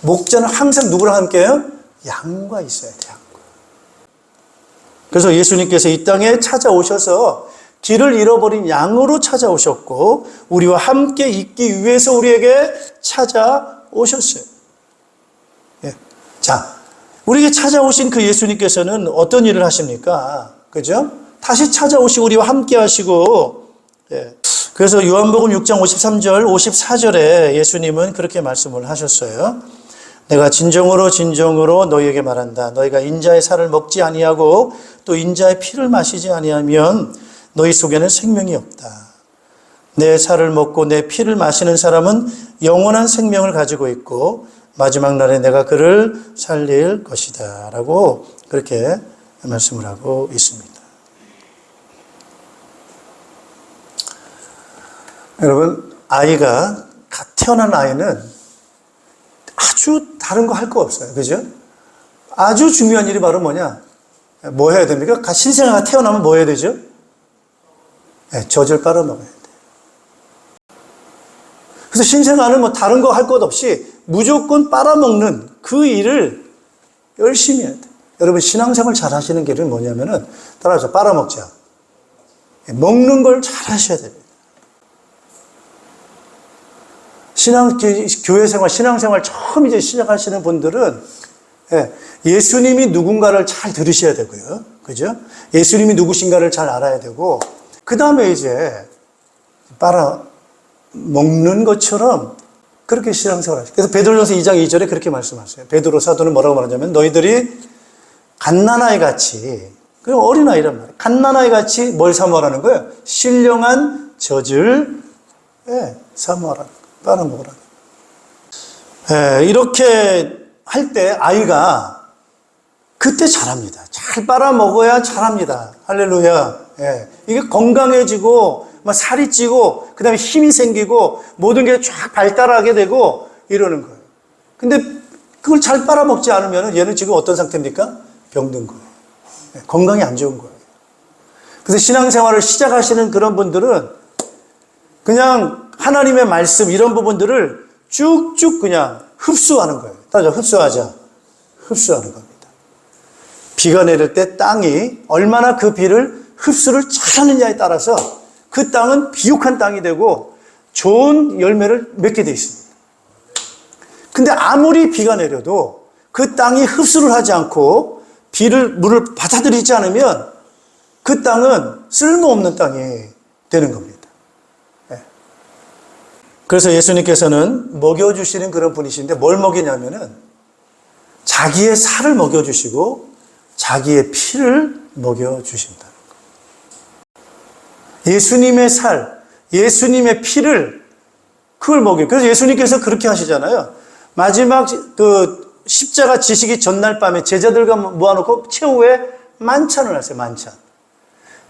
목자는 항상 누구랑 함께해요? 양과 있어야 돼요. 양과. 그래서 예수님께서 이 땅에 찾아오셔서 길을 잃어버린 양으로 찾아오셨고, 우리와 함께 있기 위해서 우리에게 찾아오셨어요. 예. 자, 우리에게 찾아오신 그 예수님께서는 어떤 일을 하십니까? 그죠? 다시 찾아오시고 우리와 함께 하시고, 예. 그래서 요한복음 6장 53절, 54절에 예수님은 그렇게 말씀을 하셨어요. 내가 진정으로 진정으로 너희에게 말한다. 너희가 인자의 살을 먹지 아니하고 또 인자의 피를 마시지 아니하면 너희 속에는 생명이 없다. 내 살을 먹고 내 피를 마시는 사람은 영원한 생명을 가지고 있고 마지막 날에 내가 그를 살릴 것이다. 라고 그렇게 말씀을 하고 있습니다. 여러분, 아이가 갓 태어난 아이는 아주 다른 거 할 거 없어요. 그죠? 아주 중요한 일이 바로 뭐냐? 뭐 해야 됩니까? 갓 신생아가 태어나면 뭐 해야 되죠? 네, 젖을 빨아먹어야 돼요. 그래서 신생아는 뭐 다른 거 할 것 없이 무조건 빨아먹는 그 일을 열심히 해야 돼요. 여러분, 신앙생활 잘 하시는 길은 뭐냐면은, 따라서 빨아먹자. 먹는 걸 잘 하셔야 됩니다. 교회 생활, 신앙생활 처음 이제 시작하시는 분들은 예수님이 누군가를 잘 들으셔야 되고요. 그죠? 예수님이 누구신가를 잘 알아야 되고, 그 다음에 이제 빨아먹는 것처럼 그렇게 신앙생활 하세요. 그래서 베드로전서 2장 2절에 그렇게 말씀하세요. 베드로 사도는 뭐라고 말하냐면, 너희들이 갓난아이 같이, 그냥 어린아이란 말이에요. 갓난아이 같이 뭘 사모하라는 거예요? 신령한 젖을 사모하라는 거예요. 빨아먹으라. 이렇게 할 때 아이가 그때 잘합니다. 잘 빨아먹어야 잘합니다. 할렐루야. 이게 건강해지고 막 살이 찌고 그 다음에 힘이 생기고 모든 게 쫙 발달하게 되고 이러는 거예요. 근데 그걸 잘 빨아먹지 않으면 얘는 지금 어떤 상태입니까? 병든 거예요. 건강이 안 좋은 거예요. 그래서 신앙생활을 시작하시는 그런 분들은 그냥 하나님의 말씀 이런 부분들을 쭉쭉 그냥 흡수하는 거예요. 따라서 흡수하자. 흡수하는 겁니다. 비가 내릴 때 땅이 얼마나 그 비를 흡수를 잘하느냐에 따라서 그 땅은 비옥한 땅이 되고 좋은 열매를 맺게 되어 있습니다. 근데 아무리 비가 내려도 그 땅이 흡수를 하지 않고 물을 받아들이지 않으면 그 땅은 쓸모없는 땅이 되는 겁니다. 그래서 예수님께서는 먹여주시는 그런 분이신데 뭘 먹이냐면은 자기의 살을 먹여주시고 자기의 피를 먹여주신다는 거예요. 예수님의 살, 예수님의 피를 그걸 먹여요. 그래서 예수님께서 그렇게 하시잖아요. 마지막 그 십자가 지시기 전날 밤에 제자들과 모아놓고 최후에 만찬을 하세요.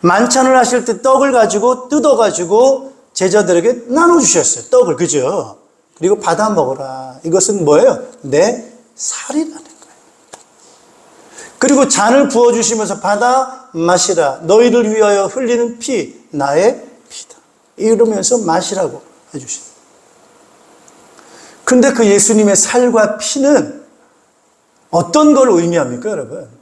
만찬을 하실 때 떡을 가지고 뜯어가지고 제자들에게 나눠주셨어요. 떡을. 그죠? 그리고 받아 먹어라. 이것은 뭐예요? 내 살이라는 거예요. 그리고 잔을 부어주시면서 받아 마시라. 너희를 위하여 흘리는 피, 나의 피다. 이러면서 마시라고 해주십니다. 근데 그 예수님의 살과 피는 어떤 걸 의미합니까, 여러분?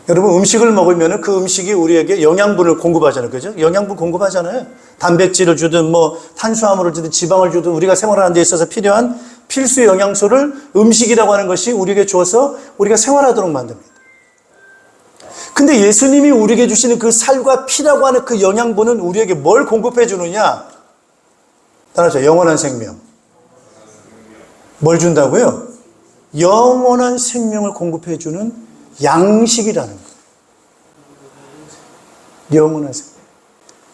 여러분, 음식을 먹으면 그 음식이 우리에게 영양분을 공급하잖아요. 그죠? 영양분 공급하잖아요. 단백질을 주든 탄수화물을 주든 지방을 주든 우리가 생활하는 데 있어서 필요한 필수 영양소를 음식이라고 하는 것이 우리에게 주어서 우리가 생활하도록 만듭니다. 근데 예수님이 우리에게 주시는 그 살과 피라고 하는 그 영양분은 우리에게 뭘 공급해 주느냐? 따라서 영원한 생명. 뭘 준다고요? 영원한 생명을 공급해 주는 양식이라는 거예요. 영원한 생명.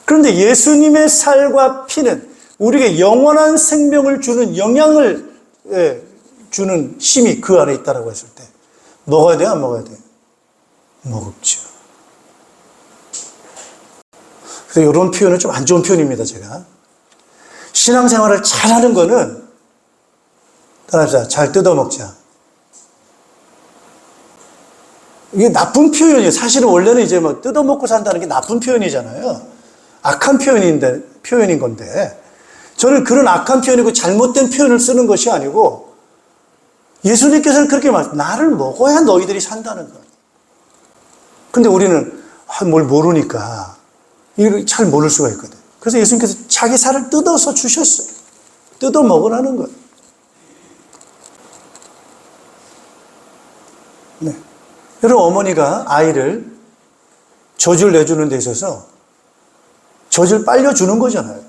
그런데 예수님의 살과 피는 우리에게 영원한 생명을 주는 영양을 주는 힘이 그 안에 있다고 했을 때 먹어야 돼요? 안 먹어야 돼요? 먹죠. 그래서 이런 표현은 좀 안 좋은 표현입니다, 제가. 신앙생활을 잘하는 거는 따라합시다. 잘 뜯어먹자. 이게 나쁜 표현이에요. 사실은 원래는 이제 뭐 뜯어먹고 산다는 게 나쁜 표현이잖아요. 악한 표현인 건데, 저는 그런 악한 표현이고 잘못된 표현을 쓰는 것이 아니고, 예수님께서는 그렇게 나를 먹어야 너희들이 산다는 거예요. 근데 우리는 뭘 모르니까 이걸 잘 모를 수가 있거든. 그래서 예수님께서 자기 살을 뜯어서 주셨어요. 뜯어 먹으라는 거예요. 네. 여러분, 어머니가 아이를 젖을 내주는 데 있어서 젖을 빨려주는 거잖아요.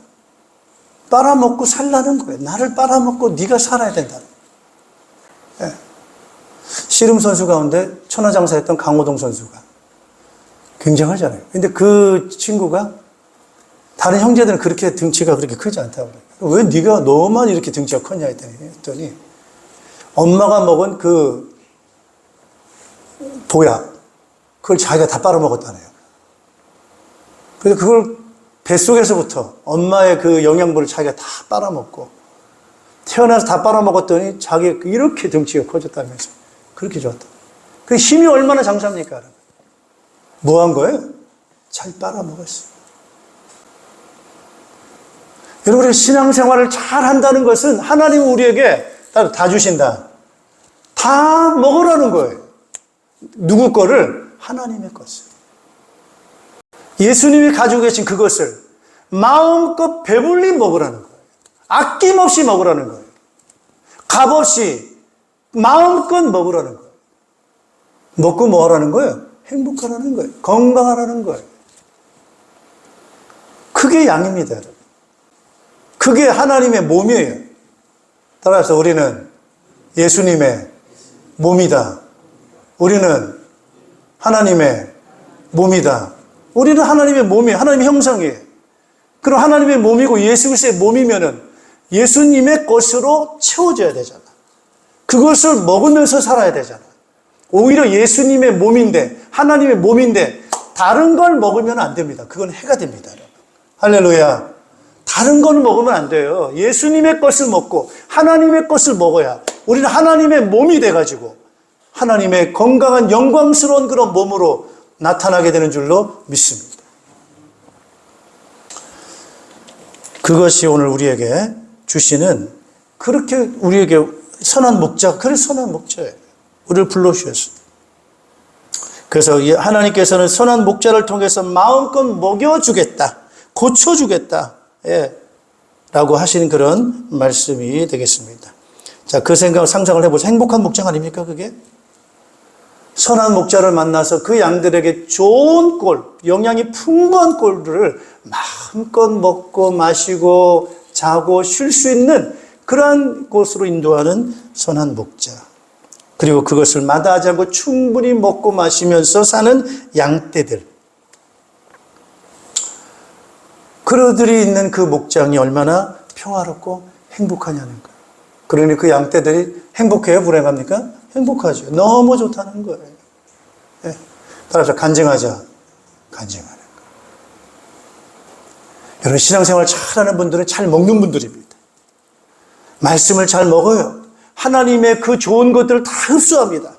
빨아먹고 살라는 거예요. 나를 빨아먹고 네가 살아야 된다. 네. 씨름 선수 가운데 천하장사했던 강호동 선수가 굉장하잖아요. 근데 그 친구가 다른 형제들은 그렇게 등치가 그렇게 크지 않다고 그래요. 왜 네가 너만 이렇게 등치가 컸냐 했더니 엄마가 먹은 그 보약, 그걸 자기가 다 빨아먹었다네요. 그래서 그걸 뱃속에서부터 엄마의 그 영양분을 자기가 다 빨아먹고 태어나서 다 빨아먹었더니 자기 이렇게 등치가 커졌다면서 그렇게 좋았다. 그 힘이 얼마나 장사입니까? 뭐 한 거예요? 잘 빨아먹었어요. 여러분, 신앙생활을 잘 한다는 것은 하나님은 우리에게 다 주신다. 다 먹으라는 거예요. 누구 거를? 하나님의 것을. 예수님이 가지고 계신 그것을 마음껏 배불리 먹으라는 거예요. 아낌없이 먹으라는 거예요. 값없이 마음껏 먹으라는 거예요. 먹고 뭐 하라는 거예요? 행복하라는 거예요. 건강하라는 거예요. 그게 양입니다, 여러분. 그게 하나님의 몸이에요. 따라서 우리는 예수님의 몸이다. 우리는 하나님의 몸이다. 우리는 하나님의 몸이에요. 하나님의 형상이에요. 그럼 하나님의 몸이고 예수 그리스도의 몸이면은 예수님의 것으로 채워져야 되잖아. 그것을 먹으면서 살아야 되잖아. 오히려 예수님의 몸인데, 하나님의 몸인데 다른 걸 먹으면 안 됩니다. 그건 해가 됩니다, 여러분. 할렐루야. 다른 걸 먹으면 안 돼요. 예수님의 것을 먹고 하나님의 것을 먹어야 우리는 하나님의 몸이 돼가지고 하나님의 건강한 영광스러운 그런 몸으로 나타나게 되는 줄로 믿습니다. 그것이 오늘 우리에게 주시는, 그렇게 우리에게 선한 목자, 그래서 선한 목자예요. 우리를 불러주셨습니다. 그래서 하나님께서는 선한 목자를 통해서 마음껏 먹여주겠다, 고쳐주겠다, 라고 하시는 그런 말씀이 되겠습니다. 자, 그 생각을 상상을 해보세요. 행복한 목장 아닙니까, 그게? 선한 목자를 만나서 그 양들에게 좋은 꼴, 영양이 풍부한 꼴들을 마음껏 먹고 마시고 자고 쉴 수 있는 그러한 곳으로 인도하는 선한 목자. 그리고 그것을 마다하지 않고 충분히 먹고 마시면서 사는 양떼들. 그들이 있는 그 목장이 얼마나 평화롭고 행복하냐는 거예요. 그러니 그 양떼들이 행복해요? 불행합니까? 행복하죠. 너무 좋다는 거예요. 예. 따라서 간증하자. 간증하는 거예요. 여러분, 신앙생활 잘하는 분들은 잘 먹는 분들입니다. 말씀을 잘 먹어요. 하나님의 그 좋은 것들을 다 흡수합니다.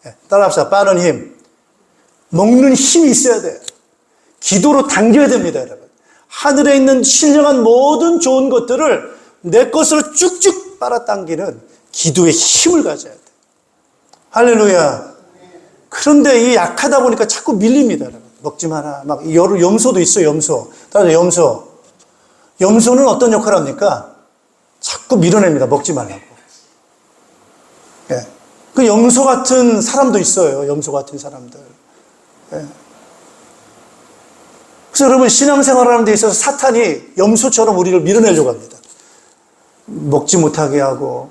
예. 따라합시다. 빠른 힘. 먹는 힘이 있어야 돼요. 기도로 당겨야 됩니다, 여러분. 하늘에 있는 신령한 모든 좋은 것들을 내 것으로 쭉쭉 빨아당기는 기도의 힘을 가져야 돼요. 할렐루야. 그런데 이 약하다 보니까 자꾸 밀립니다, 여러분. 먹지 마라. 막 염소도 있어요, 염소. 따라서 염소. 염소는 어떤 역할을 합니까? 자꾸 밀어냅니다. 먹지 말라고. 예. 그 염소 같은 사람도 있어요. 염소 같은 사람들. 그래서 여러분, 신앙생활을 하는 데 있어서 사탄이 염소처럼 우리를 밀어내려고 합니다. 먹지 못하게 하고,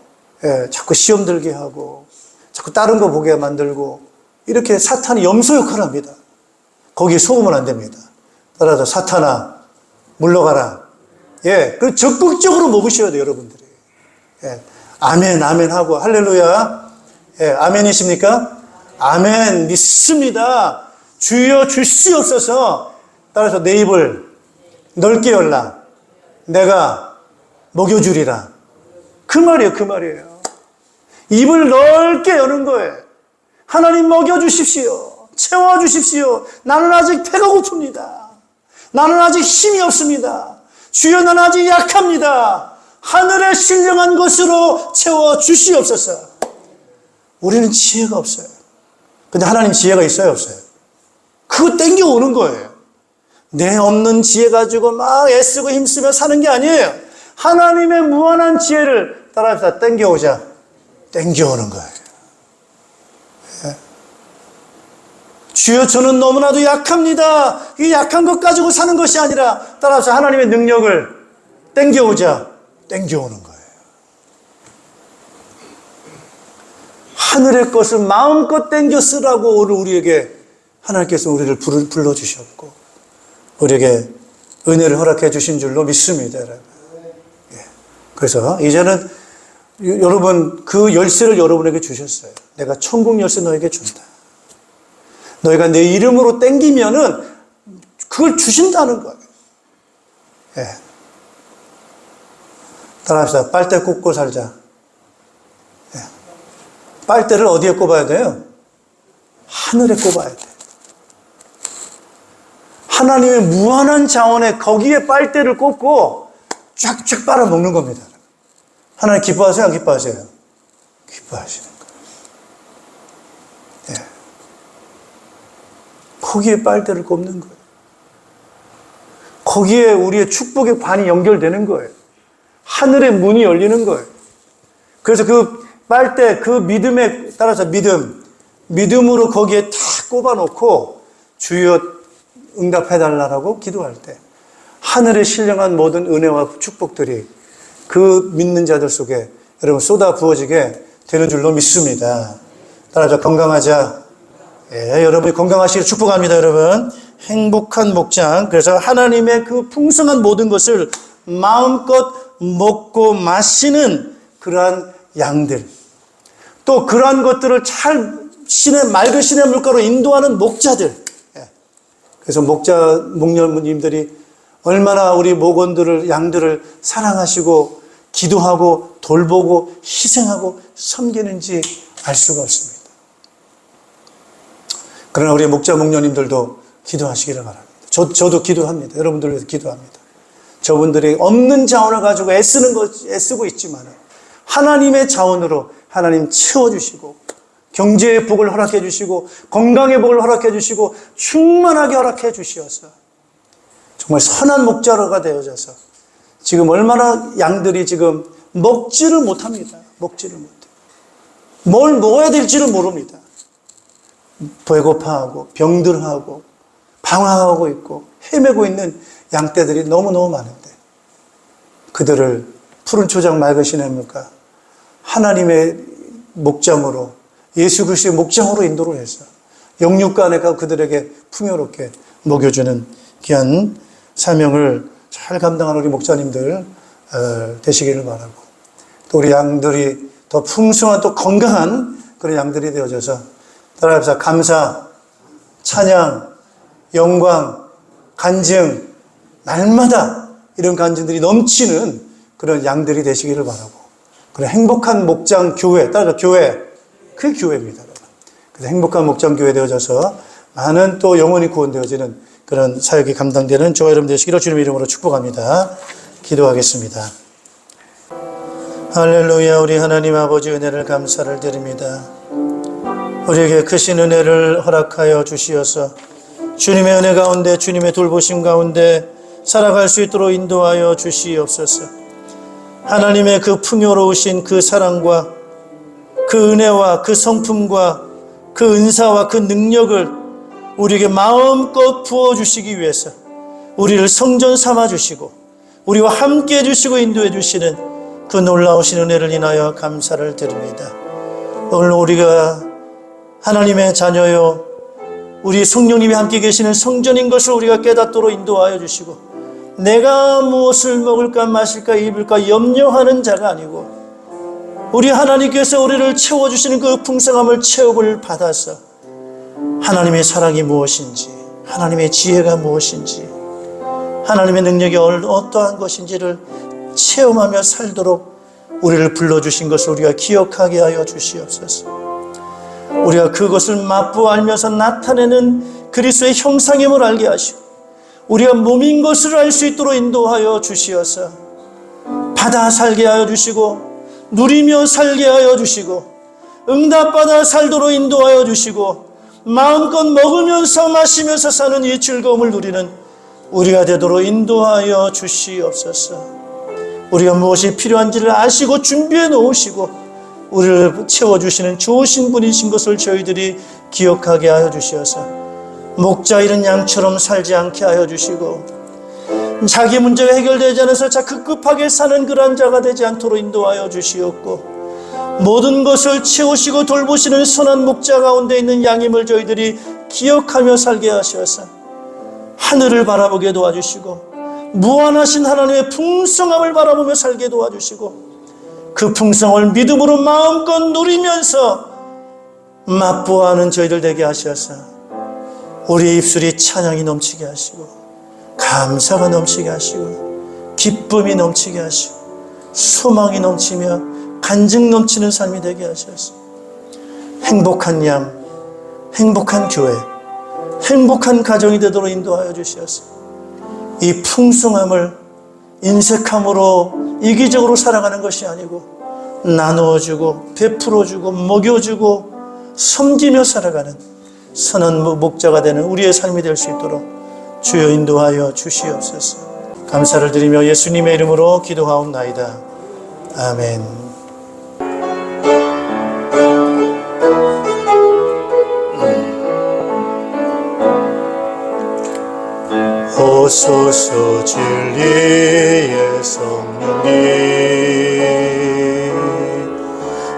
자꾸 시험 들게 하고, 자꾸 다른 거 보게 만들고, 이렇게 사탄이 염소 역할을 합니다. 거기에 속으면 안 됩니다. 따라서 사탄아, 물러가라. 그 적극적으로 먹으셔야 돼요, 여러분들이. 아멘, 아멘 하고, 할렐루야. 아멘이십니까? 아멘, 믿습니다. 주여 주시옵소서. 따라서 내 입을 넓게 열라. 내가 먹여주리라. 그 말이에요, 그 말이에요. 입을 넓게 여는 거예요. 하나님 먹여주십시오. 채워주십시오. 나는 아직 배가 고픕니다. 나는 아직 힘이 없습니다. 주여, 나는 아직 약합니다. 하늘의 신령한 것으로 채워주시옵소서. 우리는 지혜가 없어요. 근데 하나님 지혜가 있어요, 없어요? 그거 땡겨오는 거예요. 내 없는 지혜 가지고 막 애쓰고 힘쓰며 사는 게 아니에요. 하나님의 무한한 지혜를 따라서 땡겨오자. 땡겨오는 거예요. 주여, 저는 너무나도 약합니다. 이 약한 것 가지고 사는 것이 아니라 따라서 하나님의 능력을 땡겨오자. 땡겨오는 거예요. 하늘의 것을 마음껏 땡겨 쓰라고 오늘 우리에게 하나님께서 우리를 불러주셨고 우리에게 은혜를 허락해 주신 줄로 믿습니다, 여러분. 그래서 이제는 여러분, 그 열쇠를 여러분에게 주셨어요. 내가 천국 열쇠 너에게 준다. 너희가 내 이름으로 땡기면은 그걸 주신다는 거예요. 따라합시다. 빨대 꽂고 살자. 빨대를 어디에 꼽아야 돼요? 하늘에 꼽아야 돼. 하나님의 무한한 자원에 거기에 빨대를 꽂고 쫙쫙 빨아먹는 겁니다. 하나님 기뻐하세요? 안 기뻐하세요? 기뻐하시는 거예요. 거기에 빨대를 꼽는 거예요. 거기에 우리의 축복의 관이 연결되는 거예요. 하늘의 문이 열리는 거예요. 그래서 그 빨대, 그 믿음에 따라서 믿음으로 거기에 다 꼽아놓고 주여 응답해달라고 기도할 때 하늘의 신령한 모든 은혜와 축복들이 그 믿는 자들 속에 여러분 쏟아 부어지게 되는 줄로 믿습니다. 따라서 건강하자. 여러분이 건강하시길 축복합니다, 여러분. 행복한 목장. 그래서 하나님의 그 풍성한 모든 것을 마음껏 먹고 마시는 그러한 양들. 또 그러한 것들을 잘 맑은 신의 물가로 인도하는 목자들. 그래서 목녀님들이 얼마나 우리 목원들을, 양들을 사랑하시고 기도하고 돌보고 희생하고 섬기는지 알 수가 없습니다. 그러나 우리 목자 목녀님들도 기도하시기를 바랍니다. 저도 기도합니다. 여러분들 위해서 기도합니다. 저분들이 없는 자원을 가지고 애쓰고 있지만 하나님의 자원으로 하나님 채워주시고 경제의 복을 허락해 주시고 건강의 복을 허락해 주시고 충만하게 허락해 주시어서 정말 선한 목자로가 되어져서 지금 얼마나 양들이 지금 먹지를 못합니다. 먹지를 못해요. 뭘 먹어야 될지를 모릅니다. 배고파하고 병들하고 방황하고 있고 헤매고 있는 양떼들이 너무너무 많은데 그들을 푸른 초장 맑은 시냇 물가 하나님의 목장으로 예수 그리스도의 목장으로 인도를 해서 영육간에가 그들에게 풍요롭게 먹여주는 귀한 사명을 잘 감당하는 우리 목자님들 되시기를 바라고 또 우리 양들이 더 풍성한 또 건강한 그런 양들이 되어져서 따라합시다. 감사, 찬양, 영광, 간증 날마다 이런 간증들이 넘치는 그런 양들이 되시기를 바라고 그런 행복한 목장 교회 따라서 교회 그게 교회입니다. 그래서 행복한 목장 교회 되어져서 많은 또 영혼이 구원되어지는 그런 사역이 감당되는 저와 여러분 되시기를 주님의 이름으로 축복합니다. 기도하겠습니다. 할렐루야. 우리 하나님 아버지 은혜를 감사를 드립니다. 우리에게 크신 은혜를 허락하여 주시어서 주님의 은혜 가운데 주님의 돌보심 가운데 살아갈 수 있도록 인도하여 주시옵소서. 하나님의 그 풍요로우신 그 사랑과 그 은혜와 그 성품과 그 은사와 그 능력을 우리에게 마음껏 부어주시기 위해서 우리를 성전 삼아주시고 우리와 함께 해주시고 인도해 주시는 그 놀라우신 은혜를 인하여 감사를 드립니다. 오늘 우리가 하나님의 자녀요, 우리 성령님이 함께 계시는 성전인 것을 우리가 깨닫도록 인도하여 주시고, 내가 무엇을 먹을까 마실까 입을까 염려하는 자가 아니고 우리 하나님께서 우리를 채워주시는 그 풍성함을 체험을 받아서 하나님의 사랑이 무엇인지, 하나님의 지혜가 무엇인지, 하나님의 능력이 어떠한 것인지를 체험하며 살도록 우리를 불러주신 것을 우리가 기억하게 하여 주시옵소서. 우리가 그것을 맛보아 알면서 나타내는 그리스도의 형상임을 알게 하시고 우리가 몸인 것을 알 수 있도록 인도하여 주시어서 받아 살게 하여 주시고 누리며 살게 하여 주시고 응답받아 살도록 인도하여 주시고 마음껏 먹으면서 마시면서 사는 이 즐거움을 누리는 우리가 되도록 인도하여 주시옵소서. 우리가 무엇이 필요한지를 아시고 준비해 놓으시고 우리를 채워주시는 좋으신 분이신 것을 저희들이 기억하게 하여 주시어서 목자 잃은 양처럼 살지 않게 하여 주시고 자기 문제가 해결되지 않아서 급급하게 사는 그러한 자가 되지 않도록 인도하여 주시옵고 모든 것을 채우시고 돌보시는 선한 목자 가운데 있는 양임을 저희들이 기억하며 살게 하셔서 하늘을 바라보게 도와주시고 무한하신 하나님의 풍성함을 바라보며 살게 도와주시고 그 풍성을 믿음으로 마음껏 누리면서 맛보아하는 저희들 되게 하셔서 우리의 입술이 찬양이 넘치게 하시고 감사가 넘치게 하시고 기쁨이 넘치게 하시고 소망이 넘치며 간증 넘치는 삶이 되게 하셔서 행복한 양, 행복한 교회, 행복한 가정이 되도록 인도하여 주셔서 이 풍성함을 인색함으로 이기적으로 살아가는 것이 아니고 나누어주고 베풀어주고 먹여주고 섬기며 살아가는 선한 목자가 되는 우리의 삶이 될 수 있도록 주여 인도하여 주시옵소서. 감사를 드리며 예수님의 이름으로 기도하옵나이다. 아멘. 오소서 진리의 성령님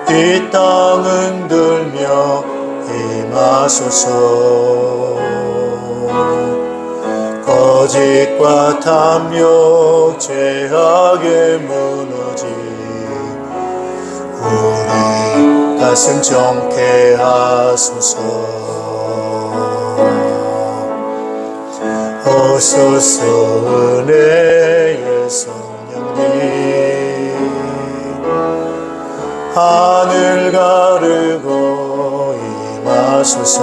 이 땅 흔들며 임하소서. 거짓과 탐욕 죄악에 무너진 우리 가슴 정케하소서. 오소서 은혜의 성령님 하늘 가르고 임하소서.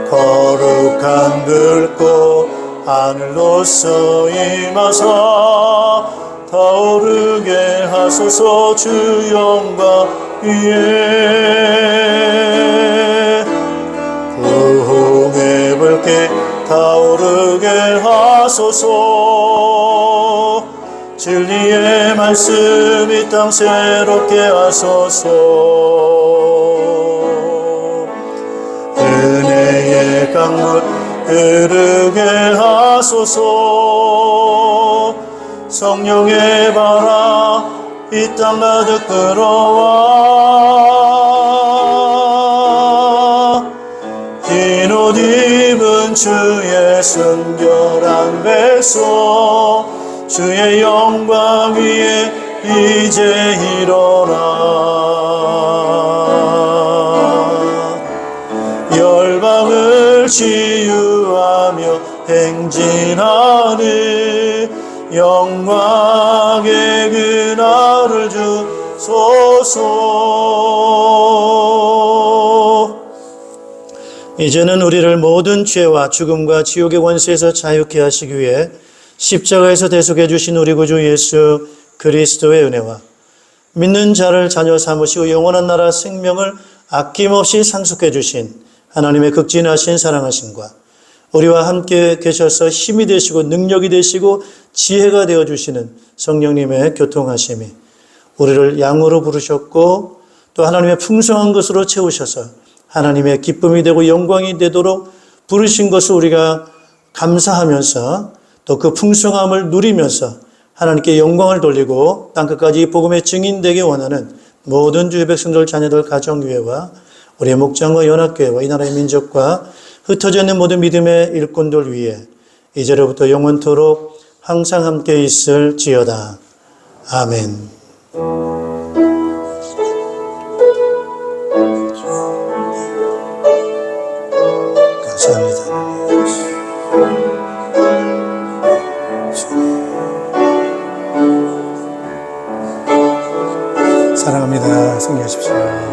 거룩한 불꽃 하늘로서 임하사 타오르게 하소서. 주 영광 위에 부흥의 불길 타오르게 하소서. 진리의 말씀 이 땅 새롭게 하소서. 은혜의 강물 흐르게 하소서. 성령의 바람 이 땅 가득 불어와 흰 옷 입은 주의 순결한 백성 주의 영광 위에 이제 일어나 열방을 치유하며 행진하는 영광의 그날을 주소서. 이제는 우리를 모든 죄와 죽음과 지옥의 권세에서 자유케 하시기 위해 십자가에서 대속해 주신 우리 구주 예수 그리스도의 은혜와 믿는 자를 자녀 삼으시고 영원한 나라 생명을 아낌없이 상속해 주신 하나님의 극진하신 사랑하심과 우리와 함께 계셔서 힘이 되시고 능력이 되시고 지혜가 되어주시는 성령님의 교통하심이 우리를 양으로 부르셨고 또 하나님의 풍성한 것으로 채우셔서 하나님의 기쁨이 되고 영광이 되도록 부르신 것을 우리가 감사하면서 또 그 풍성함을 누리면서 하나님께 영광을 돌리고 땅끝까지 이 복음의 증인되게 원하는 모든 주의 백성들 자녀들 가정교회와 우리의 목장과 연합교회와 이 나라의 민족과 흩어져 있는 모든 믿음의 일꾼들 위해 이제로부터 영원토록 항상 함께 있을지어다. 아멘. 감사합니다. 사랑합니다. 승리하십시오.